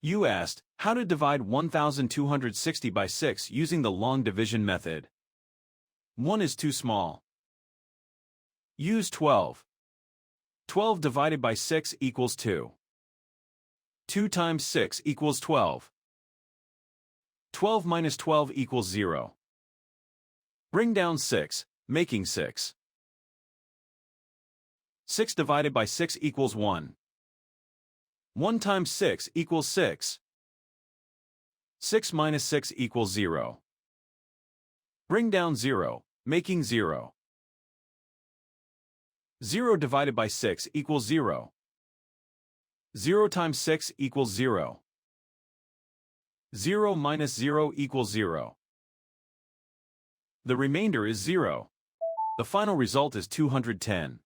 You asked how to divide 1260 by 6 using the long division method. 1 is too small. Use 12. 12 divided by 6 equals 2. 2 times 6 equals 12. 12 minus 12 equals 0. Bring down 6, making 6. 6 divided by 6 equals 1. 1 times 6 equals 6. 6 minus 6 equals 0. Bring down 0, making 0. 0 divided by 6 equals 0. 0 times 6 equals 0. 0 minus 0 equals 0. The remainder is 0. The final result is 210.